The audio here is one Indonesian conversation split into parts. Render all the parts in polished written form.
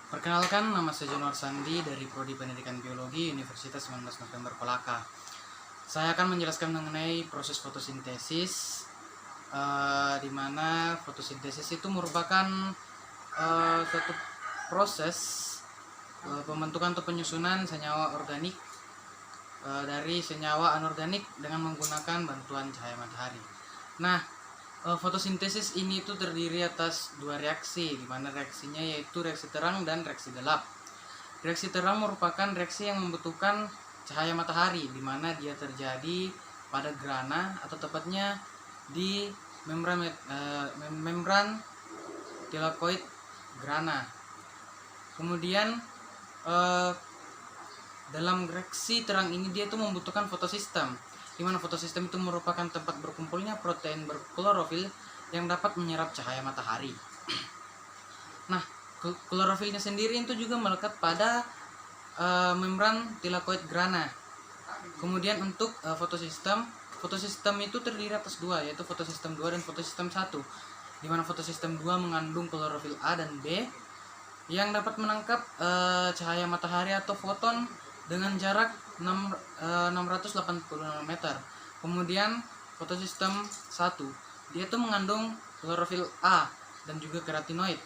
Perkenalkan, nama saya Januar Sandi dari Prodi Pendidikan Biologi Universitas 19 November Kolaka. Saya akan menjelaskan mengenai proses fotosintesis, di mana fotosintesis itu merupakan suatu proses pembentukan atau penyusunan senyawa organik dari senyawa anorganik dengan menggunakan bantuan cahaya matahari. Nah, fotosintesis ini itu terdiri atas dua reaksi, di mana reaksinya yaitu reaksi terang dan reaksi gelap. Reaksi terang merupakan reaksi yang membutuhkan cahaya matahari, di mana dia terjadi pada grana atau tepatnya di membran tilakoid grana. Kemudian dalam reaksi terang ini dia itu membutuhkan fotosistem, di mana fotosistem itu merupakan tempat berkumpulnya protein berklorofil yang dapat menyerap cahaya matahari. Nah, klorofilnya sendiri itu juga melekat pada membran tilakoid grana. Kemudian untuk fotosistem itu terdiri atas dua, yaitu fotosistem 2 dan fotosistem 1, di mana fotosistem 2 mengandung klorofil A dan B yang dapat menangkap cahaya matahari atau foton dengan jarak 680 nanometer. Kemudian fotosistem 1, dia itu mengandung klorofil A dan juga keratinoid,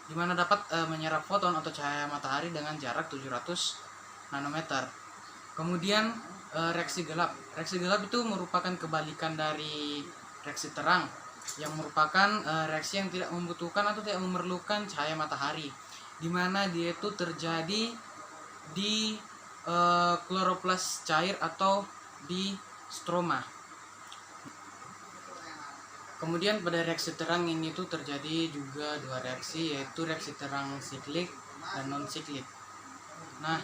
di mana dapat menyerap foton atau cahaya matahari dengan jarak 700 nanometer. Kemudian reaksi gelap. Reaksi gelap itu merupakan kebalikan dari reaksi terang, yang merupakan reaksi yang tidak membutuhkan atau tidak memerlukan cahaya matahari, di mana dia itu terjadi di kloroplas cair atau di stroma. Kemudian pada reaksi terang ini tuh terjadi juga dua reaksi, yaitu reaksi terang siklik dan non siklik. Nah,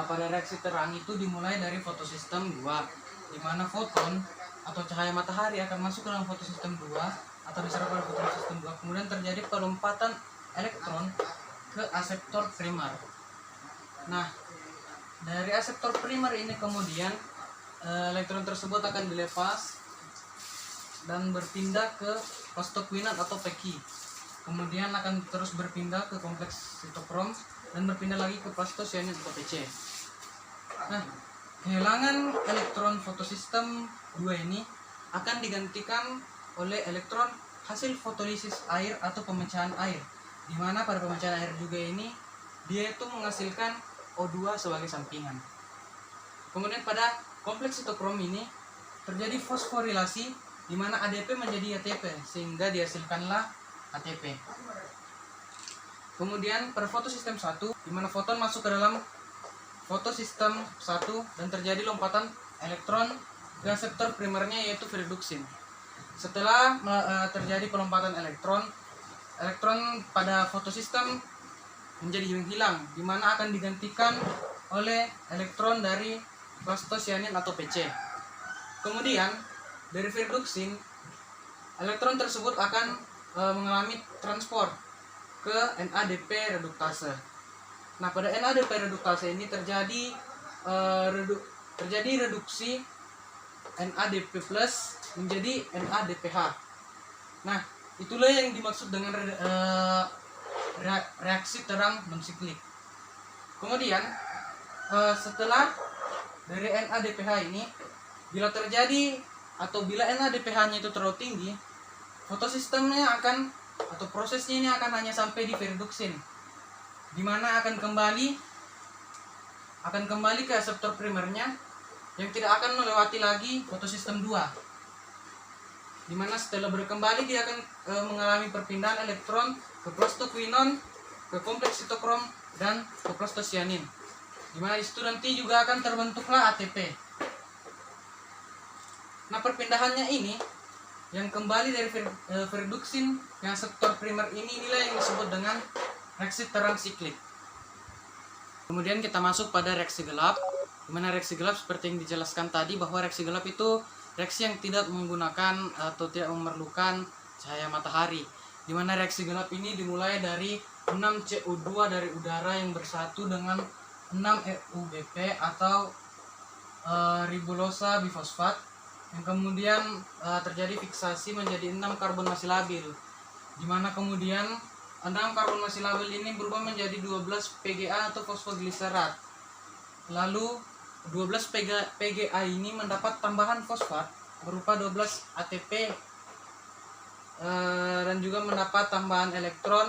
pada reaksi terang itu dimulai dari fotosistem 2, di mana foton atau cahaya matahari akan masuk ke dalam fotosistem 2 atau diserap oleh fotosistem 2. Kemudian terjadi pelompatan elektron ke aseptor primer. Nah, dari aseptor primer ini kemudian elektron tersebut akan dilepas dan berpindah ke plastoquinat atau Peki. Kemudian akan terus berpindah ke kompleks sitokrom dan berpindah lagi ke plastocyanid atau PC. Nah, kehilangan elektron fotosistem 2 ini akan digantikan oleh elektron hasil fotolisis air atau pemecahan air, di mana pada pemecahan air juga ini dia itu menghasilkan O2 sebagai sampingan. Kemudian pada kompleks sitokrom ini terjadi fosforilasi, di mana ADP menjadi ATP sehingga dihasilkanlah ATP. Kemudian pada fotosistem 1, di mana foton masuk ke dalam fotosistem 1 dan terjadi lompatan elektron ke aseptor primernya yaitu viriduksin. Setelah terjadi pelompatan elektron pada fotosistem menjadi menghilang, di mana akan digantikan oleh elektron dari plastocyanid atau PC. Kemudian dari viriduksin, elektron tersebut akan mengalami transport ke NADP reduktase. Nah, pada NADP reduktase ini terjadi reduksi NADP+ menjadi NADPH. Nah, itulah yang dimaksud dengan reaksi terang non-siklik. Kemudian setelah dari NADPH ini, bila terjadi atau bila NADPH-nya itu terlalu tinggi, fotosistemnya akan atau prosesnya ini akan hanya sampai di viriduksin, di mana akan kembali ke aseptor primernya yang tidak akan melewati lagi fotosistem 2, di mana setelah berkembali dia akan mengalami perpindahan elektron ke plastoquinon, ke kompleks sitokrom dan ke plastocyanin, di mana itu nanti juga akan terbentuklah ATP. Nah, perpindahannya ini yang kembali dari viriduksin yang sektor primer inilah yang disebut dengan reaksi terang siklik. Kemudian kita masuk pada reaksi gelap, di mana reaksi gelap seperti yang dijelaskan tadi, bahwa reaksi gelap itu reaksi yang tidak menggunakan atau tidak memerlukan cahaya matahari, di mana reaksi gelap ini dimulai dari 6 CO2 dari udara yang bersatu dengan 6 RuBP atau ribulosa bifosfat, yang kemudian terjadi fiksasi menjadi 6 karbon masih labil, di mana kemudian 6 karbon mesil label ini berubah menjadi 12 PGA atau fosfogliserat. Lalu 12 PGA ini mendapat tambahan fosfat berupa 12 ATP dan juga mendapat tambahan elektron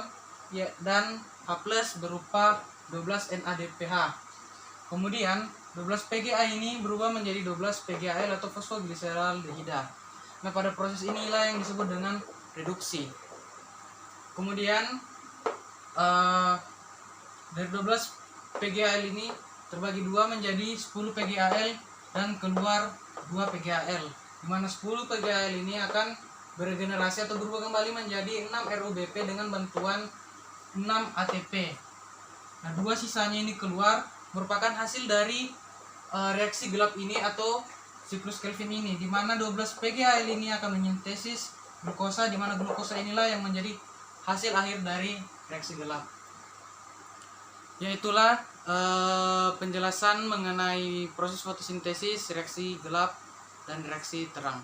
dan H+ berupa 12 NADPH. Kemudian 12 PGA ini berubah menjadi 12 PGAL atau fosfogliserdehida. Nah, pada proses inilah yang disebut dengan reduksi. Kemudian dari 12 PGAL ini terbagi dua menjadi 10 PGAL dan keluar 2 PGAL, di mana 10 PGAL ini akan beregenerasi atau berubah kembali menjadi 6 RUBP dengan bantuan 6 ATP. Nah, 2 sisanya ini keluar merupakan hasil dari reaksi gelap ini atau siklus Kelvin ini, di mana 12 PGAL ini akan menyintesis glukosa, di mana glukosa inilah yang menjadi hasil akhir dari reaksi gelap. Yaitulah penjelasan mengenai proses fotosintesis, reaksi gelap, dan reaksi terang.